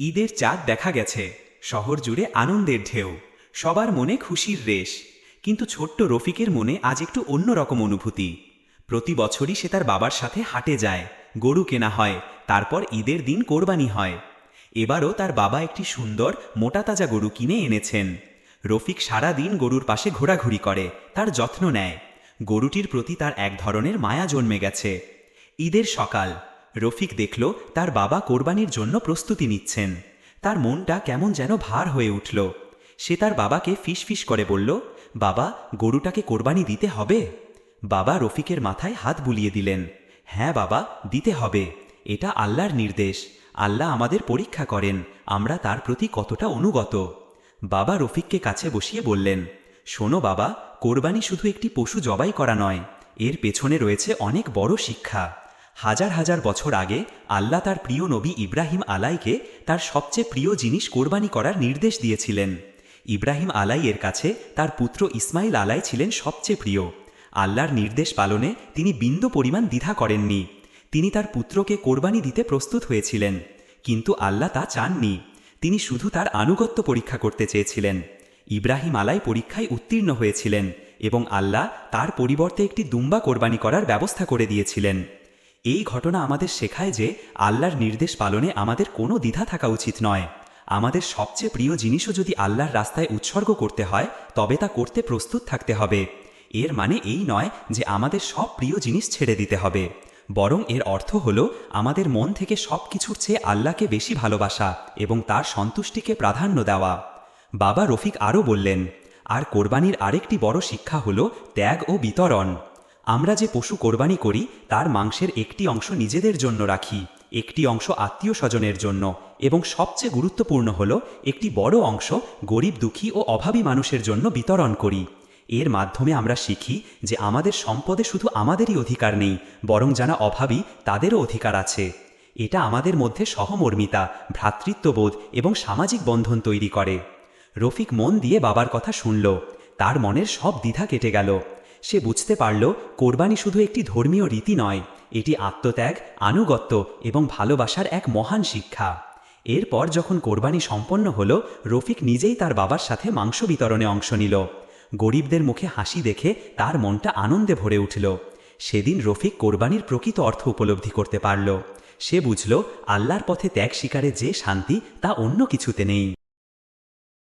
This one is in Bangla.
ঈদের চাঁদ দেখা গেছে, শহর জুড়ে আনন্দের ঢেউ, সবার মনে খুশির রেশ। কিন্তু ছোট্ট রফিকের মনে আজ একটু অন্যরকম অনুভূতি। প্রতি বছরই সে তার বাবার সাথে হাটে যায়, গরু কেনা হয়, তারপর ঈদের দিন কোরবানি হয়। এবারও তার বাবা একটি সুন্দর মোটা তাজা গরু কিনে এনেছেন। রফিক সারা দিন গরুর পাশে ঘোরাঘুরি করে, তার যত্ন নেয়। গরুটির প্রতি তার এক ধরনের মায়া জন্মে গেছে। ঈদের সকাল, রফিক দেখল তার বাবা কোরবানির জন্য প্রস্তুতি নিচ্ছেন। তার মনটা কেমন যেন ভার হয়ে উঠল। সে তার বাবাকে ফিসফিস করে বলল, বাবা, গরুটাকে কোরবানি দিতে হবে? বাবা রফিকের মাথায় হাত বুলিয়ে দিলেন। হ্যাঁ বাবা, দিতে হবে। এটা আল্লাহর নির্দেশ। আল্লাহ আমাদের পরীক্ষা করেন আমরা তার প্রতি কতটা অনুগত। বাবা রফিককে কাছে বসিয়ে বললেন, শোনো বাবা, কোরবানি শুধু একটি পশু জবাই করা নয়, এর পেছনে রয়েছে অনেক বড় শিক্ষা। হাজার হাজার বছর আগে আল্লাহ তার প্রিয় নবী ইব্রাহিম আলাইকে তার সবচেয়ে প্রিয় জিনিস কোরবানি করার নির্দেশ দিয়েছিলেন। ইব্রাহিম আলাইয়ের কাছে তার পুত্র ইসমাইল আলাই ছিলেন সবচেয়ে প্রিয়। আল্লাহর নির্দেশ পালনে তিনি বিন্দু পরিমাণ দ্বিধা করেননি। তিনি তার পুত্রকে কোরবানি দিতে প্রস্তুত হয়েছিলেন, কিন্তু আল্লাহ তা চাননি। তিনি শুধু তার আনুগত্য পরীক্ষা করতে চেয়েছিলেন। ইব্রাহিম আলাই পরীক্ষায় উত্তীর্ণ হয়েছিলেন এবং আল্লাহ তার পরিবর্তে একটি দুম্বা কোরবানি করার ব্যবস্থা করে দিয়েছিলেন। এই ঘটনা আমাদের শেখায় যে আল্লাহর নির্দেশ পালনে আমাদের কোনো দ্বিধা থাকা উচিত নয়। আমাদের সবচেয়ে প্রিয় জিনিসও যদি আল্লাহর রাস্তায় উৎসর্গ করতে হয়, তবে তা করতে প্রস্তুত থাকতে হবে। এর মানে এই নয় যে আমাদের সব প্রিয় জিনিস ছেড়ে দিতে হবে, বরং এর অর্থ হল আমাদের মন থেকে সব কিছুর চেয়ে আল্লাহকে বেশি ভালোবাসা এবং তার সন্তুষ্টিকে প্রাধান্য দেওয়া। বাবা রফিক আরও বললেন, আর কোরবানির আরেকটি বড় শিক্ষা হল ত্যাগ ও বিতরণ। আমরা যে পশু কোরবানি করি তার মাংসের একটি অংশ নিজেদের জন্য রাখি, একটি অংশ আত্মীয় স্বজনের জন্য, এবং সবচেয়ে গুরুত্বপূর্ণ হল একটি বড় অংশ গরিব, দুঃখী ও অভাবী মানুষের জন্য বিতরণ করি। এর মাধ্যমে আমরা শিখি যে আমাদের সম্পদে শুধু আমাদেরই অধিকার নেই, বরং যারা অভাবী তাদেরও অধিকার আছে। এটা আমাদের মধ্যে সহমর্মিতা, ভ্রাতৃত্ববোধ এবং সামাজিক বন্ধন তৈরি করে। রফিক মন দিয়ে বাবার কথা শুনল। তার মনের সব দ্বিধা কেটে গেল। সে বুঝতে পারল কোরবানি শুধু একটি ধর্মীয় রীতি নয়, এটি আত্মত্যাগ, আনুগত্য এবং ভালোবাসার এক মহান শিক্ষা। এরপর যখন কোরবানি সম্পন্ন হল, রফিক নিজেই তার বাবার সাথে মাংস বিতরণে অংশ নিল। গরিবদের মুখে হাসি দেখে তার মনটা আনন্দে ভরে উঠল। সেদিন রফিক কোরবানির প্রকৃত অর্থ উপলব্ধি করতে পারল। সে বুঝল আল্লাহর পথে ত্যাগ স্বীকারে যে শান্তি তা অন্য কিছুতে নেই।